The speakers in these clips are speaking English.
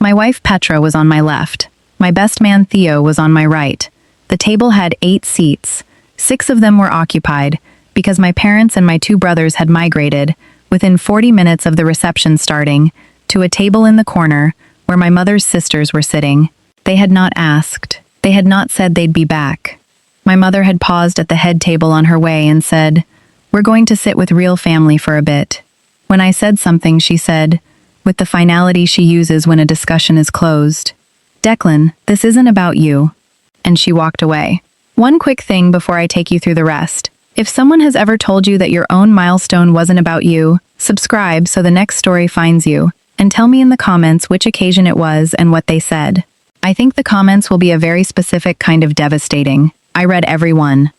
My wife Petra was on my left. My best man Theo was on my right. The table had 8 seats. 6 of them were occupied, because my parents and my 2 brothers had migrated, within 40 minutes of the reception starting, to a table in the corner where my mother's sisters were sitting. They had not asked. They had not said they'd be back. My mother had paused at the head table on her way and said, "We're going to sit with real family for a bit." When I said something, she said, with the finality she uses when a discussion is closed, "Declan, this isn't about you." And she walked away. One quick thing before I take you through the rest. If someone has ever told you that your own milestone wasn't about you, subscribe so the next story finds you, and tell me in the comments which occasion it was and what they said. I think the comments will be a very specific kind of devastating. I read every one.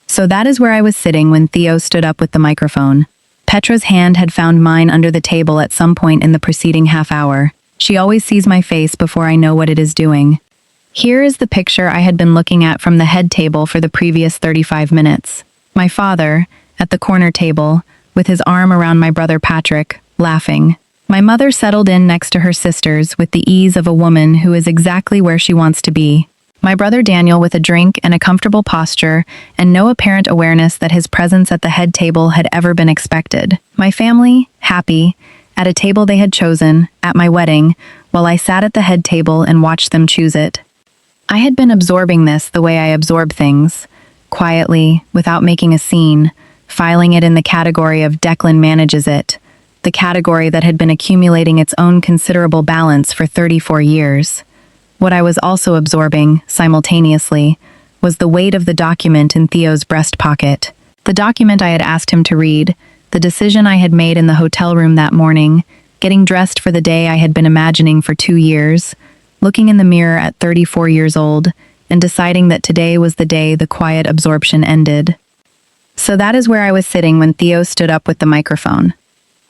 So that is where I was sitting when Theo stood up with the microphone. Petra's hand had found mine under the table at some point in the preceding half hour. She always sees my face before I know what it is doing. Here is the picture I had been looking at from the head table for the previous 35 minutes. My father, at the corner table, with his arm around my brother Patrick, laughing. My mother settled in next to her sisters with the ease of a woman who is exactly where she wants to be. My brother Daniel with a drink and a comfortable posture and no apparent awareness that his presence at the head table had ever been expected. My family, happy, at a table they had chosen, at my wedding, while I sat at the head table and watched them choose it. I had been absorbing this the way I absorb things, quietly, without making a scene, filing it in the category of Declan manages it, the category that had been accumulating its own considerable balance for 34 years. What I was also absorbing, simultaneously, was the weight of the document in Theo's breast pocket. The document I had asked him to read, the decision I had made in the hotel room that morning, getting dressed for the day I had been imagining for 2 years, looking in the mirror at 34 years old, and deciding that today was the day the quiet absorption ended. So that is where I was sitting when Theo stood up with the microphone.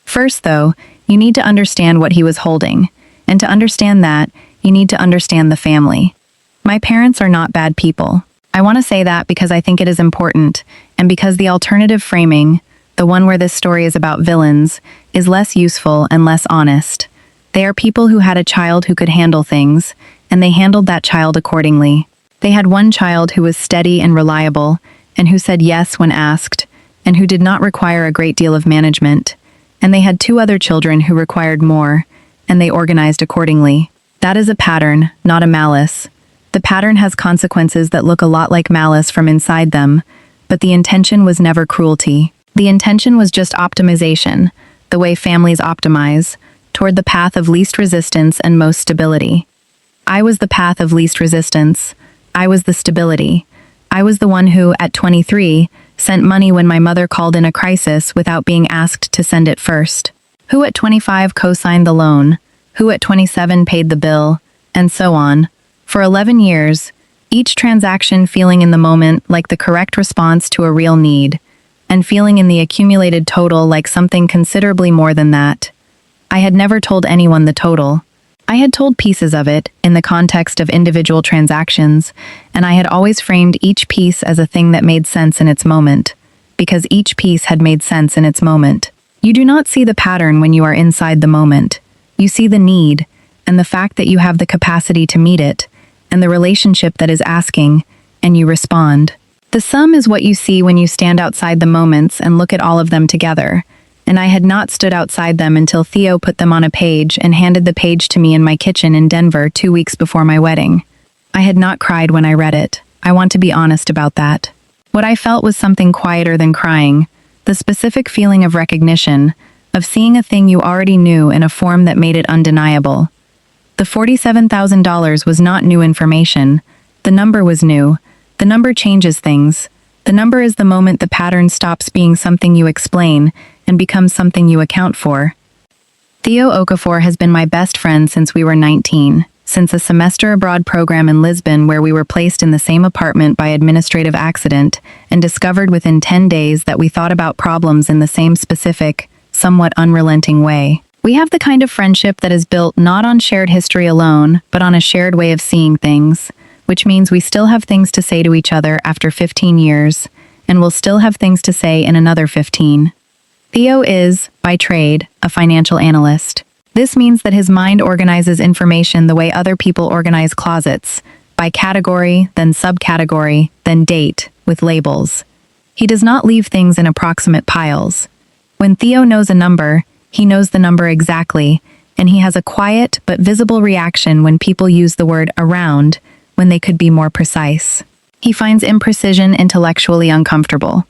First, though, you need to understand what he was holding, and to understand that, you need to understand the family. My parents are not bad people. I want to say that because I think it is important, and because the alternative framing, the one where this story is about villains, is less useful and less honest. They are people who had a child who could handle things, and they handled that child accordingly. They had one child who was steady and reliable, and who said yes when asked, and who did not require a great deal of management. And they had 2 other children who required more, and they organized accordingly. That is a pattern, not a malice. The pattern has consequences that look a lot like malice from inside them, but the intention was never cruelty. The intention was just optimization, the way families optimize, toward the path of least resistance and most stability. I was the path of least resistance. I was the stability. I was the one who, at 23, sent money when my mother called in a crisis without being asked to send it first. Who at 25 co-signed the loan? Who at 27 paid the bill? And so on. For 11 years, each transaction feeling in the moment like the correct response to a real need, and feeling in the accumulated total like something considerably more than that. I had never told anyone the total. I had told pieces of it in the context of individual transactions, and I had always framed each piece as a thing that made sense in its moment, because each piece had made sense in its moment. You do not see the pattern when you are inside the moment. You see the need, and the fact that you have the capacity to meet it, and the relationship that is asking, and you respond. The sum is what you see when you stand outside the moments and look at all of them together, and I had not stood outside them until Theo put them on a page and handed the page to me in my kitchen in Denver 2 weeks before my wedding. I had not cried when I read it. I want to be honest about that. What I felt was something quieter than crying, the specific feeling of recognition, of seeing a thing you already knew in a form that made it undeniable. The $47,000 was not new information. The number was new. The number changes things. The number is the moment the pattern stops being something you explain and becomes something you account for. Theo Okafor has been my best friend since we were 19, since a semester abroad program in Lisbon where we were placed in the same apartment by administrative accident and discovered within 10 days that we thought about problems in the same specific, somewhat unrelenting way. We have the kind of friendship that is built not on shared history alone, but on a shared way of seeing things, which means we still have things to say to each other after 15 years, and will still have things to say in another 15. Theo is, by trade, a financial analyst. This means that his mind organizes information the way other people organize closets, by category, then subcategory, then date, with labels. He does not leave things in approximate piles. When Theo knows a number, he knows the number exactly, and he has a quiet but visible reaction when people use the word around when they could be more precise. He finds imprecision intellectually uncomfortable.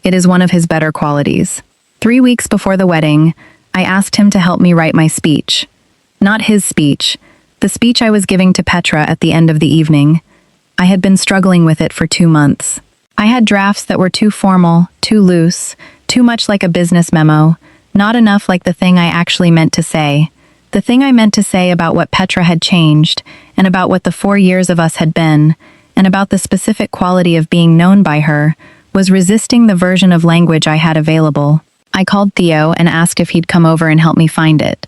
It is one of his better qualities. 3 weeks before the wedding, I asked him to help me write my speech. Not his speech, the speech I was giving to Petra at the end of the evening. I had been struggling with it for 2 months. I had drafts that were too formal, too loose, too much like a business memo, not enough like the thing I actually meant to say. The thing I meant to say about what Petra had changed, and about what the 4 years of us had been, and about the specific quality of being known by her, was resisting the version of language I had available. I called Theo and asked if he'd come over and help me find it.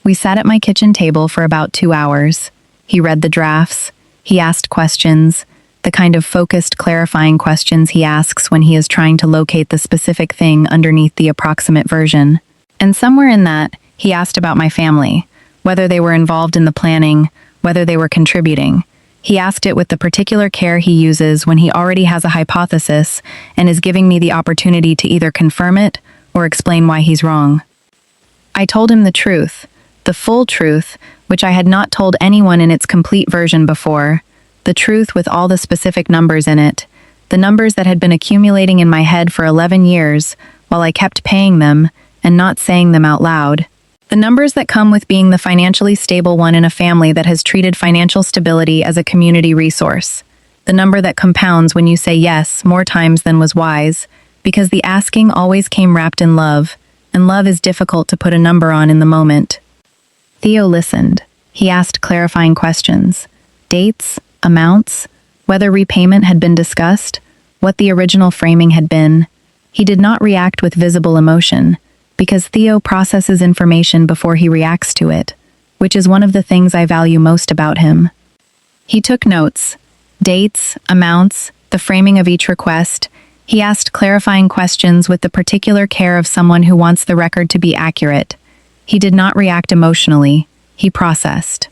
We sat at my kitchen table for about 2 hours. He read the drafts. He asked questions, the kind of focused, clarifying questions he asks when he is trying to locate the specific thing underneath the approximate version. And somewhere in that, he asked about my family, whether they were involved in the planning, whether they were contributing. He asked it with the particular care he uses when he already has a hypothesis and is giving me the opportunity to either confirm it or explain why he's wrong. I told him the truth, the full truth, which I had not told anyone in its complete version before, the truth with all the specific numbers in it, the numbers that had been accumulating in my head for 11 years while I kept paying them and not saying them out loud. The numbers that come with being the financially stable one in a family that has treated financial stability as a community resource. The number that compounds when you say yes more times than was wise, because the asking always came wrapped in love, and love is difficult to put a number on in the moment. Theo listened. He asked clarifying questions. Dates, amounts, whether repayment had been discussed, what the original framing had been. He did not react with visible emotion, because Theo processes information before he reacts to it, which is one of the things I value most about him. He took notes, dates, amounts, the framing of each request. He asked clarifying questions with the particular care of someone who wants the record to be accurate. He did not react emotionally. He processed.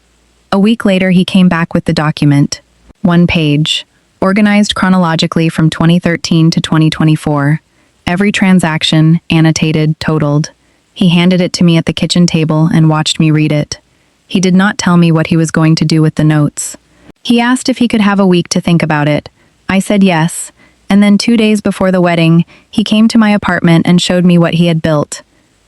A week later, he came back with the document. 1 page, organized chronologically from 2013 to 2024. Every transaction, annotated, totaled. He handed it to me at the kitchen table and watched me read it. He did not tell me what he was going to do with the notes. He asked if he could have a week to think about it. I said yes, and then 2 days before the wedding, he came to my apartment and showed me what he had built.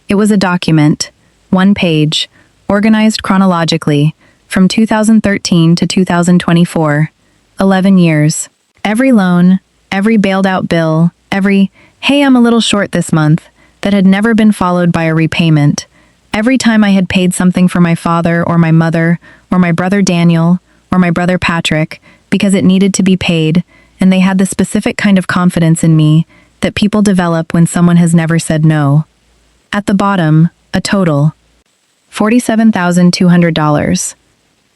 It was a document, 1 page, organized chronologically, from 2013 to 2024, 11 years. Every loan, every bailed-out bill, every, "Hey, I'm a little short this month," that had never been followed by a repayment. Every time I had paid something for my father or my mother or my brother Daniel or my brother Patrick because it needed to be paid, and they had the specific kind of confidence in me that people develop when someone has never said no. At the bottom, a total. $47,200.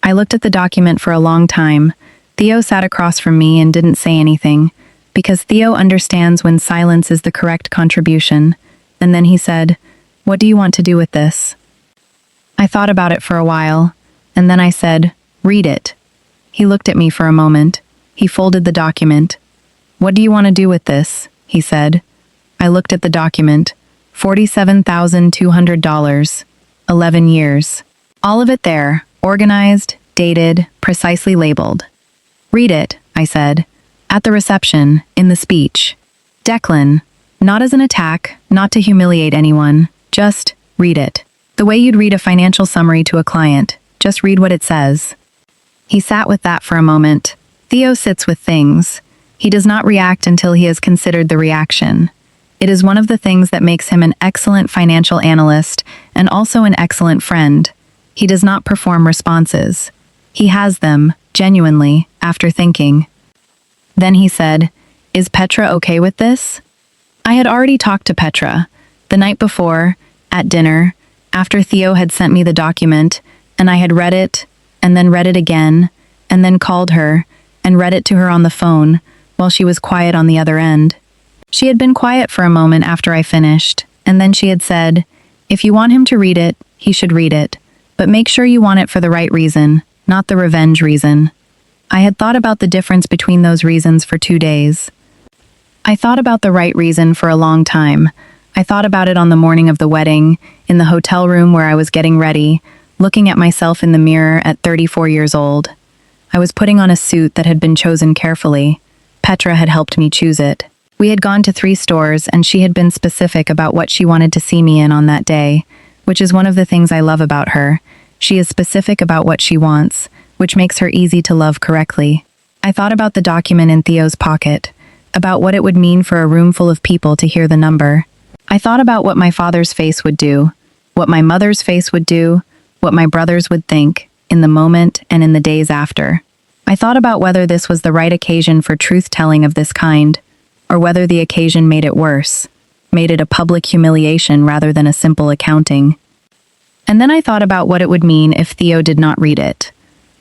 I looked at the document for a long time. Theo sat across from me and didn't say anything, because Theo understands when silence is the correct contribution. And then he said, "What do you want to do with this?" I thought about it for a while, and then I said, "Read it." He looked at me for a moment. He folded the document. "What do you want to do with this?" he said. I looked at the document. $47,200. 11 years. All of it there, organized, dated, precisely labeled. "Read it," I said. At the reception, in the speech. Declan, not as an attack, not to humiliate anyone, just read it. The way you'd read a financial summary to a client, just read what it says. He sat with that for a moment. Theo sits with things. He does not react until he has considered the reaction. It is one of the things that makes him an excellent financial analyst and also an excellent friend. He does not perform responses. He has them, genuinely, after thinking. Then he said, "Is Petra okay with this?" I had already talked to Petra, the night before, at dinner, after Theo had sent me the document, and I had read it, and then read it again, and then called her, and read it to her on the phone, while she was quiet on the other end. She had been quiet for a moment after I finished, and then she had said, "If you want him to read it, he should read it. But make sure you want it for the right reason, not the revenge reason. I had thought about the difference between those reasons for 2 days. I thought about the right reason for a long time. I thought about it on the morning of the wedding, in the hotel room where I was getting ready, looking at myself in the mirror at 34 years old. I was putting on a suit that had been chosen carefully. Petra had helped me choose it. We had gone to 3 stores and she had been specific about what she wanted to see me in on that day, which is one of the things I love about her. She is specific about what she wants, which makes her easy to love correctly. I thought about the document in Theo's pocket, about what it would mean for a room full of people to hear the number. I thought about what my father's face would do, what my mother's face would do, what my brothers would think, in the moment and in the days after. I thought about whether this was the right occasion for truth-telling of this kind, or whether the occasion made it worse, made it a public humiliation rather than a simple accounting. And then I thought about what it would mean if Theo did not read it.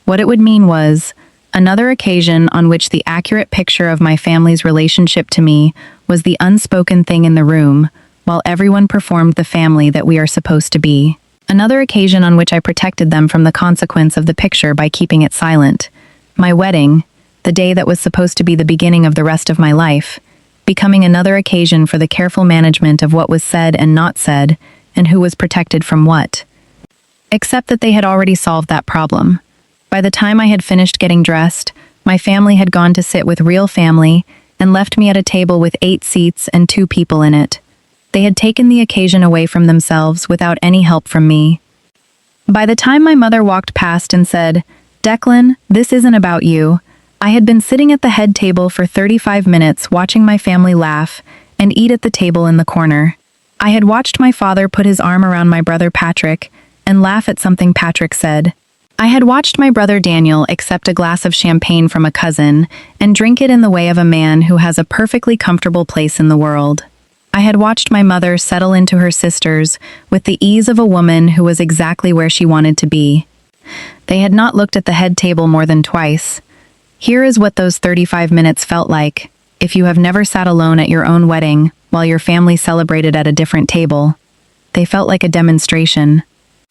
What it would mean was another occasion on which the accurate picture of my family's relationship to me was the unspoken thing in the room, while everyone performed the family that we are supposed to be. Another occasion on which I protected them from the consequence of the picture by keeping it silent. My wedding, the day that was supposed to be the beginning of the rest of my life, becoming another occasion for the careful management of what was said and not said, and who was protected from what. Except that they had already solved that problem. By the time I had finished getting dressed, my family had gone to sit with real family and left me at a table with 8 seats and 2 people in it. They had taken the occasion away from themselves without any help from me. By the time my mother walked past and said, "Declan, this isn't about you," I had been sitting at the head table for 35 minutes watching my family laugh and eat at the table in the corner. I had watched my father put his arm around my brother Patrick and laugh at something Patrick said. I had watched my brother Daniel accept a glass of champagne from a cousin and drink it in the way of a man who has a perfectly comfortable place in the world. I had watched my mother settle into her sisters with the ease of a woman who was exactly where she wanted to be. They had not looked at the head table more than twice. Here is what those 35 minutes felt like, if you have never sat alone at your own wedding while your family celebrated at a different table. They felt like a demonstration.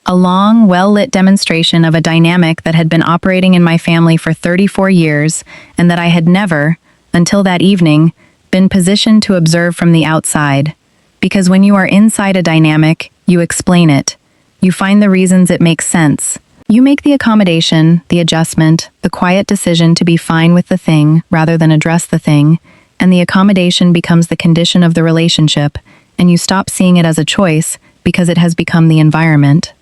A long, well-lit demonstration of a dynamic that had been operating in my family for 34 years and that I had never, until that evening, been positioned to observe from the outside. Because when you are inside a dynamic, you explain it. You find the reasons it makes sense. You make the accommodation, the adjustment, the quiet decision to be fine with the thing rather than address the thing, and the accommodation becomes the condition of the relationship, and you stop seeing it as a choice because it has become the environment.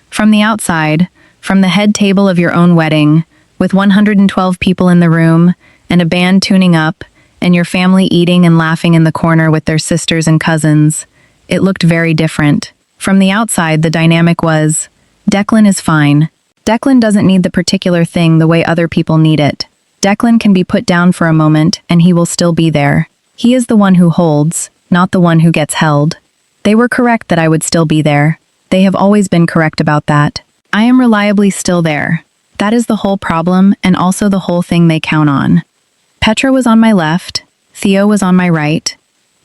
From the outside, from the head table of your own wedding, with 112 people in the room, and a band tuning up, and your family eating and laughing in the corner with their sisters and cousins, it looked very different. From the outside, the dynamic was, Declan is fine. Declan doesn't need the particular thing the way other people need it. Declan can be put down for a moment, and he will still be there. He is the one who holds, not the one who gets held. They were correct that I would still be there. They have always been correct about that. I am reliably still there. That is the whole problem, and also the whole thing they count on. Petra was on my left, Theo was on my right.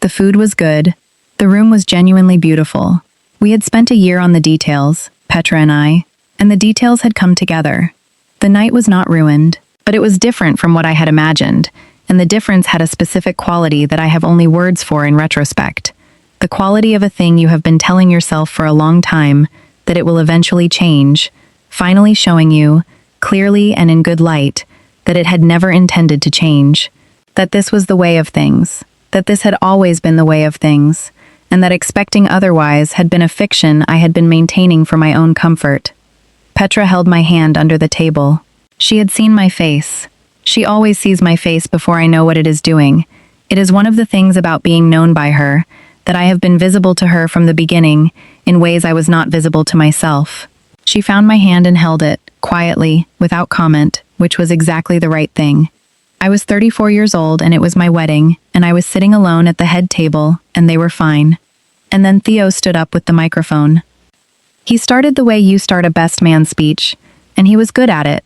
The food was good. The room was genuinely beautiful. We had spent a year on the details, Petra and I, and the details had come together. The night was not ruined, but it was different from what I had imagined, and the difference had a specific quality that I have only words for in retrospect. The quality of a thing you have been telling yourself for a long time, that it will eventually change, finally showing you, clearly and in good light, that it had never intended to change, that this was the way of things, that this had always been the way of things, and that expecting otherwise had been a fiction I had been maintaining for my own comfort. Petra held my hand under the table. She had seen my face. She always sees my face before I know what it is doing. It is one of the things about being known by her, that I have been visible to her from the beginning, in ways I was not visible to myself. She found my hand and held it, quietly, without comment, which was exactly the right thing. I was 34 years old and it was my wedding, and I was sitting alone at the head table, and they were fine. And then Theo stood up with the microphone. He started the way you start a best man speech, and he was good at it,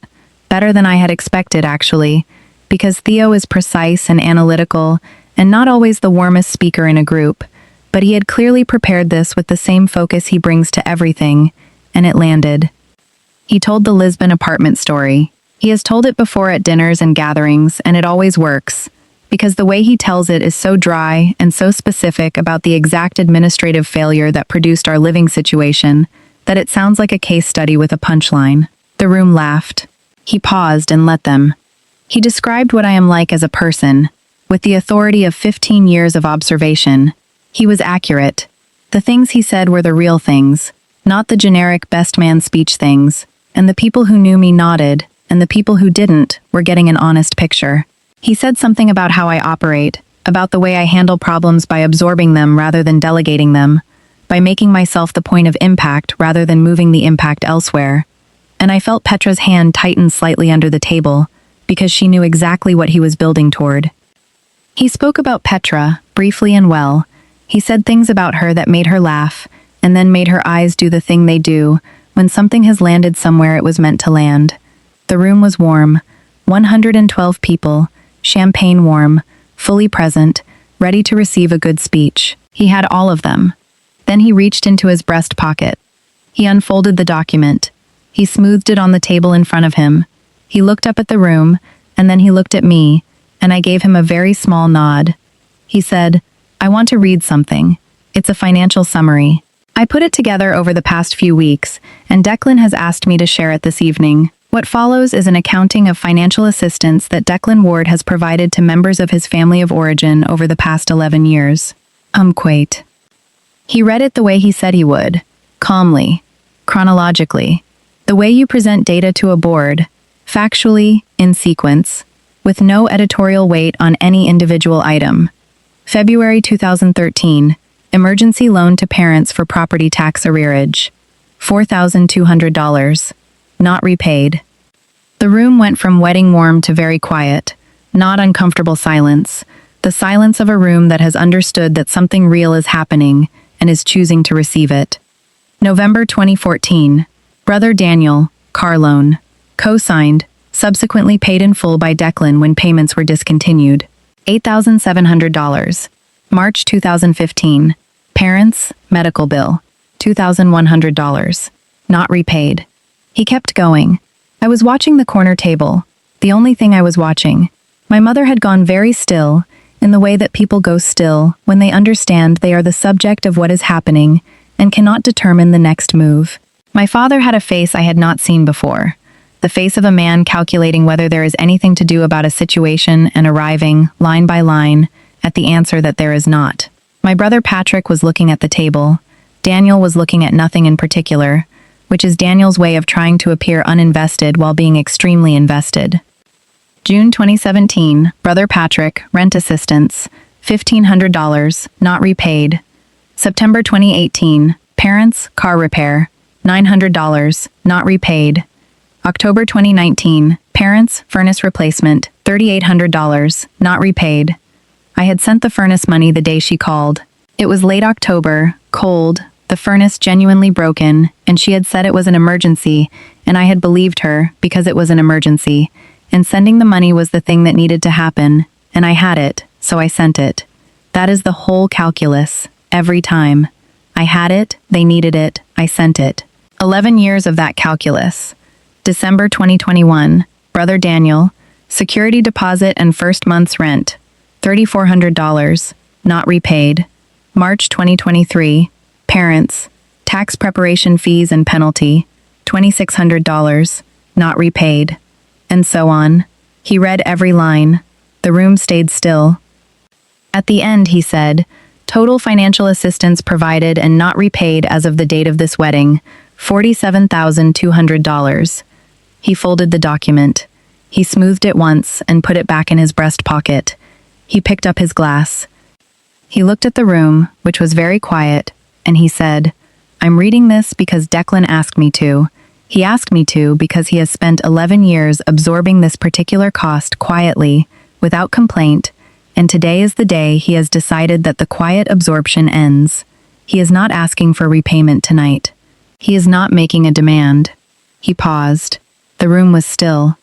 better than I had expected actually, because Theo is precise and analytical, and not always the warmest speaker in a group, but he had clearly prepared this with the same focus he brings to everything, and it landed. He told the Lisbon apartment story. He has told it before at dinners and gatherings, and it always works, because the way he tells it is so dry and so specific about the exact administrative failure that produced our living situation, that it sounds like a case study with a punchline. The room laughed. He paused and let them. He described what I am like as a person, with the authority of 15 years of observation. He was accurate. The things he said were the real things, not the generic best man speech things, and the people who knew me nodded, and the people who didn't were getting an honest picture. He said something about how I operate, about the way I handle problems by absorbing them rather than delegating them, by making myself the point of impact rather than moving the impact elsewhere. And I felt Petra's hand tighten slightly under the table, because she knew exactly what he was building toward. He spoke about Petra, briefly and well. He said things about her that made her laugh, and then made her eyes do the thing they do when something has landed somewhere it was meant to land. The room was warm. 112 people, champagne warm, fully present, ready to receive a good speech. He had all of them. Then he reached into his breast pocket. He unfolded the document. He smoothed it on the table in front of him. He looked up at the room, and then he looked at me, and I gave him a very small nod. He said, "I want to read something. It's a financial summary. I put it together over the past few weeks, and Declan has asked me to share it this evening. What follows is an accounting of financial assistance that Declan Ward has provided to members of his family of origin over the past 11 years. Quite." He read it the way he said he would, calmly, chronologically, the way you present data to a board, factually, in sequence, with no editorial weight on any individual item. February 2013, emergency loan to parents for property tax arrearage. $4,200. Not repaid. The room went from wedding warm to very quiet, not uncomfortable silence, the silence of a room that has understood that something real is happening and is choosing to receive it. November 2014, Brother Daniel, car loan. Co-signed, subsequently paid in full by Declan when payments were discontinued. $8,700. March 2015, parents, medical bill. $2,100. Not repaid. He kept going. I was watching the corner table, the only thing I was watching. My mother had gone very still, in the way that people go still when they understand they are the subject of what is happening and cannot determine the next move. My father had a face I had not seen before. The face of a man calculating whether there is anything to do about a situation and arriving, line by line, at the answer that there is not. My brother Patrick was looking at the table. Daniel was looking at nothing in particular, which is Daniel's way of trying to appear uninvested while being extremely invested. June 2017, Brother Patrick, rent assistance, $1,500, not repaid. September 2018, parents, car repair, $900, not repaid. October 2019, parents, furnace replacement, $3,800, not repaid. I had sent the furnace money the day she called. It was late October, cold, the furnace genuinely broken, and she had said it was an emergency, and I had believed her because it was an emergency, and sending the money was the thing that needed to happen, and I had it, so I sent it. That is the whole calculus, every time. I had it, they needed it, I sent it. 11 years of that calculus. December 2021, Brother Daniel, security deposit and first month's rent, $3,400, not repaid. March 2023, parents, tax preparation fees and penalty, $2,600, not repaid. And so on. He read every line. The room stayed still. At the end, he said, total financial assistance provided and not repaid as of the date of this wedding, $47,200. He folded the document. He smoothed it once and put it back in his breast pocket. He picked up his glass. He looked at the room, which was very quiet, and he said, I'm reading this because Declan asked me to. He asked me to because he has spent 11 years absorbing this particular cost quietly, without complaint, and today is the day he has decided that the quiet absorption ends. He is not asking for repayment tonight. He is not making a demand. He paused. The room was still.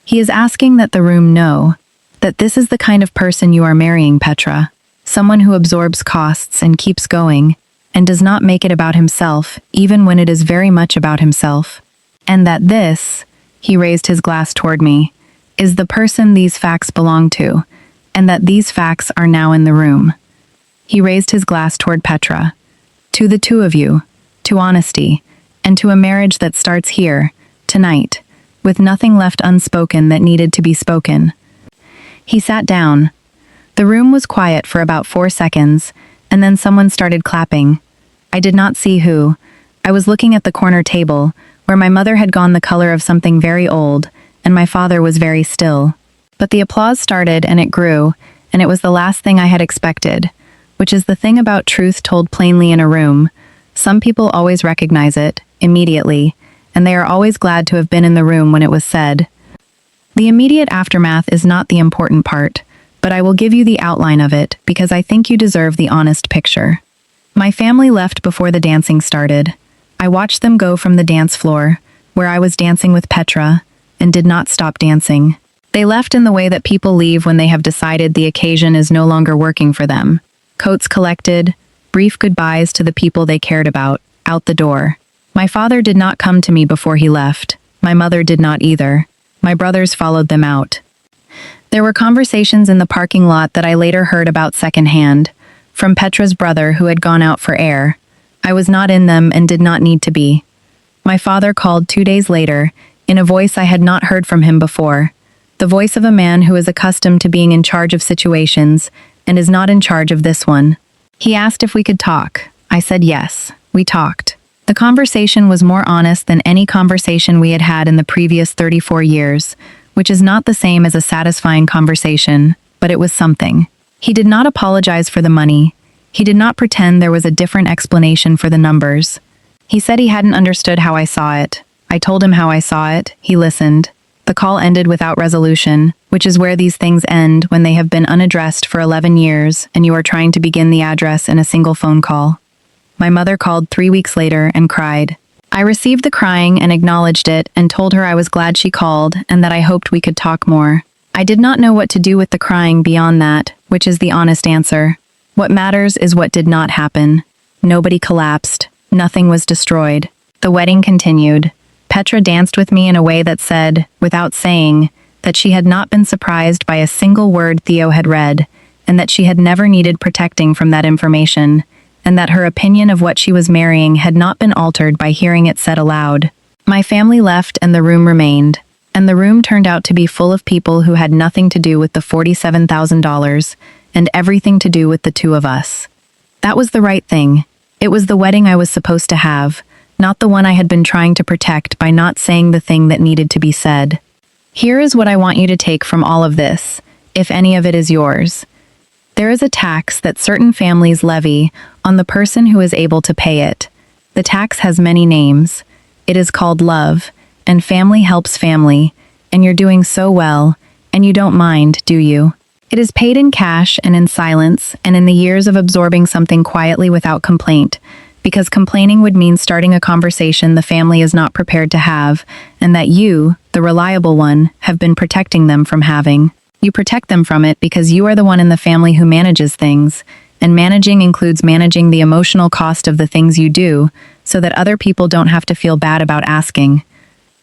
He is asking that the room know that this is the kind of person you are marrying, Petra. Someone who absorbs costs and keeps going, and does not make it about himself, even when it is very much about himself. and that this, he raised his glass toward me, is the person these facts belong to, and that these facts are now in the room. He raised his glass toward Petra. To the two of you, to honesty, and to a marriage that starts here, tonight, with nothing left unspoken that needed to be spoken. He sat down. The room was quiet for about 4 seconds, and then someone started clapping. I did not see who. I was looking at the corner table, where my mother had gone the color of something very old, and my father was very still. But the applause started and it grew, and it was the last thing I had expected, which is the thing about truth told plainly in a room. Some people always recognize it, immediately, and they are always glad to have been in the room when it was said. The immediate aftermath is not the important part, but I will give you the outline of it because I think you deserve the honest picture. My family left before the dancing started. I watched them go from the dance floor, where I was dancing with Petra, and did not stop dancing. They left in the way that people leave when they have decided the occasion is no longer working for them. Coats collected, brief goodbyes to the people they cared about, out the door. My father did not come to me before he left. My mother did not either. My brothers followed them out. There were conversations in the parking lot that I later heard about secondhand, from Petra's brother who had gone out for air. I was not in them and did not need to be. My father called 2 days later, in a voice I had not heard from him before, the voice of a man who is accustomed to being in charge of situations and is not in charge of this one. He asked if we could talk. I said yes. We talked. The conversation was more honest than any conversation we had had in the previous 34 years, which is not the same as a satisfying conversation, but it was something. He did not apologize for the money. He did not pretend there was a different explanation for the numbers. He said he hadn't understood how I saw it. I told him how I saw it. He listened. The call ended without resolution, which is where these things end when they have been unaddressed for 11 years and you are trying to begin the address in a single phone call. My mother called 3 weeks later and cried. I received the crying and acknowledged it and told her I was glad she called and that I hoped we could talk more. I did not know what to do with the crying beyond that, which is the honest answer. What matters is what did not happen. Nobody collapsed. Nothing was destroyed. The wedding continued. Petra danced with me in a way that said, without saying, that she had not been surprised by a single word Theo had read, and that she had never needed protecting from that information, and that her opinion of what she was marrying had not been altered by hearing it said aloud. My family left and the room remained, and the room turned out to be full of people who had nothing to do with the $47,000 and everything to do with the two of us. That was the right thing. It was the wedding I was supposed to have, not the one I had been trying to protect by not saying the thing that needed to be said. Here is what I want you to take from all of this, if any of it is yours. There is a tax that certain families levy on the person who is able to pay it. The tax has many names. It is called love, and family helps family, and you're doing so well, and you don't mind, do you? It is paid in cash and in silence, and in the years of absorbing something quietly without complaint, because complaining would mean starting a conversation the family is not prepared to have, and that you, the reliable one, have been protecting them from having. You protect them from it because you are the one in the family who manages things, and managing includes managing the emotional cost of the things you do, so that other people don't have to feel bad about asking.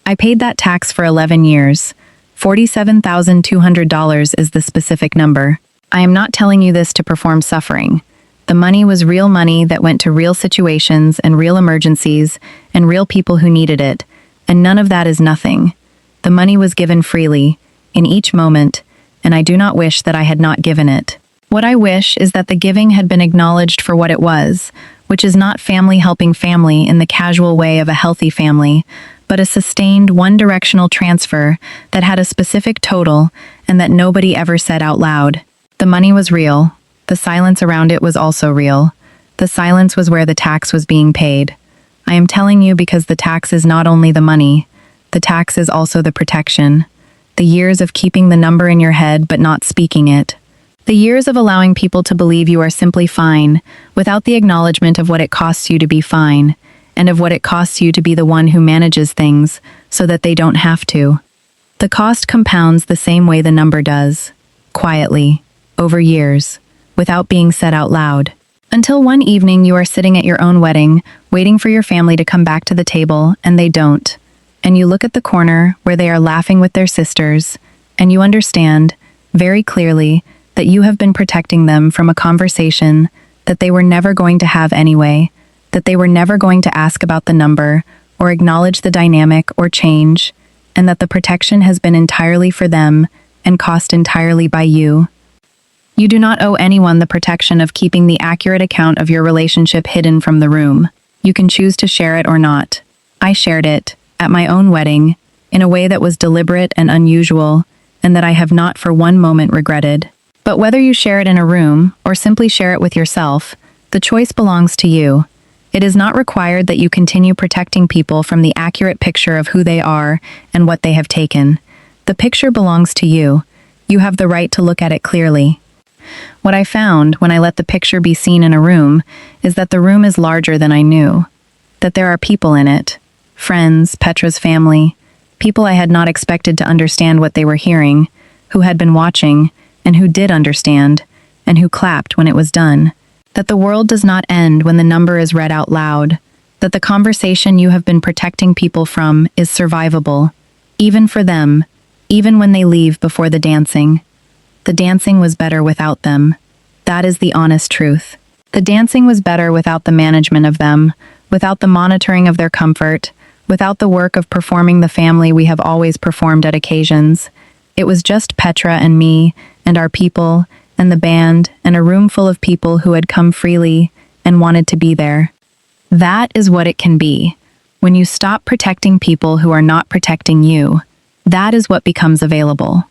I paid that tax for 11 years. $47,200 is the specific number. I am not telling you this to perform suffering. The money was real money that went to real situations and real emergencies and real people who needed it, and none of that is nothing. The money was given freely, in each moment, and I do not wish that I had not given it. What I wish is that the giving had been acknowledged for what it was, which is not family helping family in the casual way of a healthy family, but a sustained one-directional transfer that had a specific total and that nobody ever said out loud. The money was real. The silence around it was also real. The silence was where the tax was being paid. I am telling you because the tax is not only the money. The tax is also the protection. The years of keeping the number in your head but not speaking it. The years of allowing people to believe you are simply fine, without the acknowledgement of what it costs you to be fine, and of what it costs you to be the one who manages things, so that they don't have to. The cost compounds the same way the number does. Quietly. Over years. Without being said out loud. Until one evening you are sitting at your own wedding, waiting for your family to come back to the table, and they don't. and you look at the corner where they are laughing with their sisters, and you understand, very clearly, that you have been protecting them from a conversation that they were never going to have anyway, that they were never going to ask about the number, or acknowledge the dynamic or change, and that the protection has been entirely for them and cost entirely by you. You do not owe anyone the protection of keeping the accurate account of your relationship hidden from the room. You can choose to share it or not. I shared it, at my own wedding, in a way that was deliberate and unusual, and that I have not for one moment regretted. But whether you share it in a room, or simply share it with yourself, the choice belongs to you. It is not required that you continue protecting people from the accurate picture of who they are and what they have taken. The picture belongs to you. You have the right to look at it clearly. What I found when I let the picture be seen in a room is that the room is larger than I knew, that there are people in it, friends, Petra's family, people I had not expected to understand what they were hearing, who had been watching, and who did understand, and who clapped when it was done, that the world does not end when the number is read out loud, that the conversation you have been protecting people from is survivable, even for them, even when they leave before the dancing. The dancing was better without them. That is the honest truth. The dancing was better without the management of them, without the monitoring of their comfort, without the work of performing the family we have always performed at occasions. It was just Petra and me, and our people, and the band, and a room full of people who had come freely and wanted to be there. That is what it can be. When you stop protecting people who are not protecting you, that is what becomes available.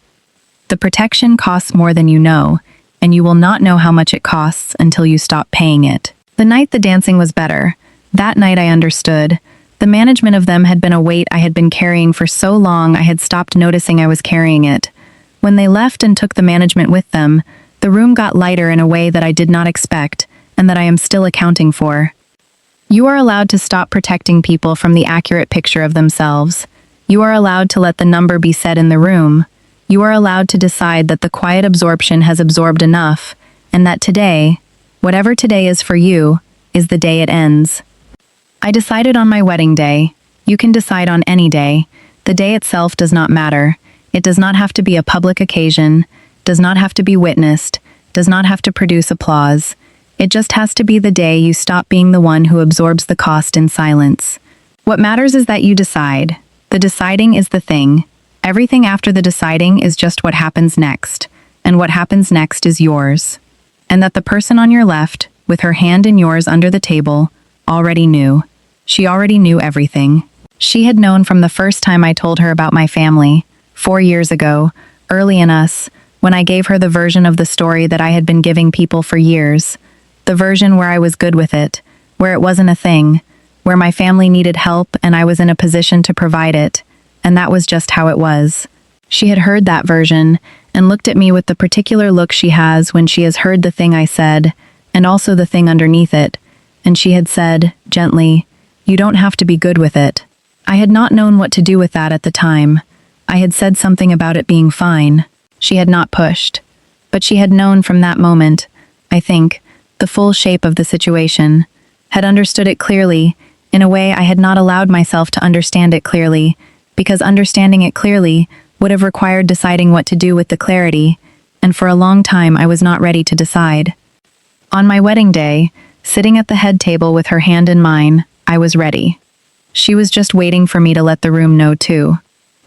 The protection costs more than you know, and you will not know how much it costs until you stop paying it. The night the dancing was better, that night I understood. The management of them had been a weight I had been carrying for so long I had stopped noticing I was carrying it. When they left and took the management with them, the room got lighter in a way that I did not expect, and that I am still accounting for. You are allowed to stop protecting people from the accurate picture of themselves. You are allowed to let the number be said in the room. You are allowed to decide that the quiet absorption has absorbed enough, and that today, whatever today is for you, is the day it ends. I decided on my wedding day. You can decide on any day. The day itself does not matter. It does not have to be a public occasion, does not have to be witnessed, does not have to produce applause. It just has to be the day you stop being the one who absorbs the cost in silence. What matters is that you decide. The deciding is the thing. Everything after the deciding is just what happens next, and what happens next is yours. And that the person on your left, with her hand in yours under the table, already knew. She already knew everything. She had known from the first time I told her about my family, 4 years ago, early in us, when I gave her the version of the story that I had been giving people for years. The version where I was good with it, where it wasn't a thing, where my family needed help and I was in a position to provide it. And that was just how it was. She had heard that version, and looked at me with the particular look she has when she has heard the thing I said, and also the thing underneath it, and she had said, gently, "You don't have to be good with it." I had not known what to do with that at the time. I had said something about it being fine. She had not pushed. But she had known from that moment, I think, the full shape of the situation, had understood it clearly, in a way I had not allowed myself to understand it clearly, because understanding it clearly would have required deciding what to do with the clarity, and for a long time I was not ready to decide. On my wedding day, sitting at the head table with her hand in mine, I was ready. She was just waiting for me to let the room know too.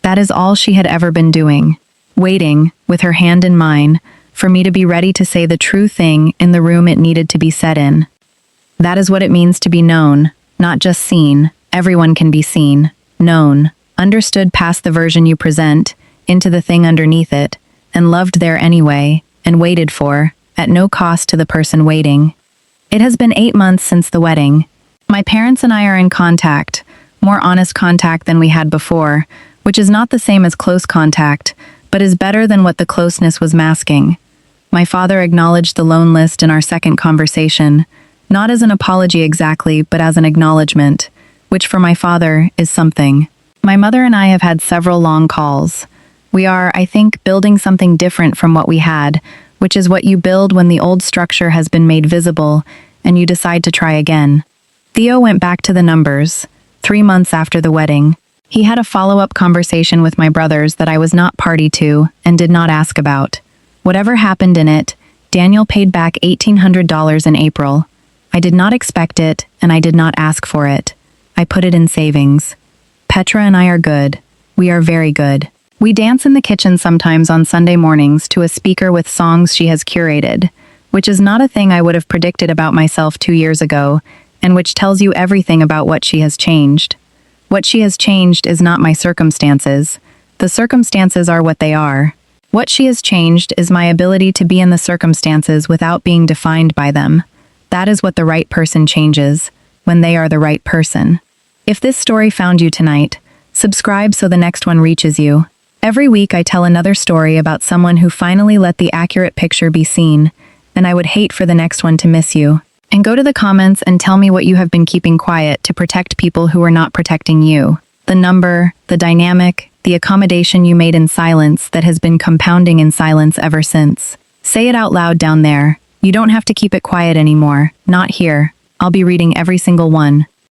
That is all she had ever been doing. Waiting, with her hand in mine, for me to be ready to say the true thing in the room it needed to be said in. That is what it means to be known, not just seen. Everyone can be seen, known, understood past the version you present, into the thing underneath it, and loved there anyway, and waited for, at no cost to the person waiting. It has been 8 months since the wedding. My parents and I are in contact, more honest contact than we had before, which is not the same as close contact, but is better than what the closeness was masking. My father acknowledged the loan list in our second conversation, not as an apology exactly, but as an acknowledgement, which for my father is something. My mother and I have had several long calls. We are, I think, building something different from what we had, which is what you build when the old structure has been made visible and you decide to try again. Theo went back to the numbers, 3 months after the wedding. He had a follow-up conversation with my brothers that I was not party to and did not ask about. Whatever happened in it, Daniel paid back $1,800 in April. I did not expect it, and I did not ask for it. I put it in savings. Petra and I are good. We are very good. We dance in the kitchen sometimes on Sunday mornings to a speaker with songs she has curated, which is not a thing I would have predicted about myself 2 years ago, and which tells you everything about what she has changed. What she has changed is not my circumstances. The circumstances are what they are. What she has changed is my ability to be in the circumstances without being defined by them. That is what the right person changes, when they are the right person. If this story found you tonight, subscribe so the next one reaches you. Every week I tell another story about someone who finally let the accurate picture be seen, and I would hate for the next one to miss you. And go to the comments and tell me what you have been keeping quiet to protect people who are not protecting you. The number, the dynamic, the accommodation you made in silence that has been compounding in silence ever since. Say it out loud down there. You don't have to keep it quiet anymore. Not here. I'll be reading every single one.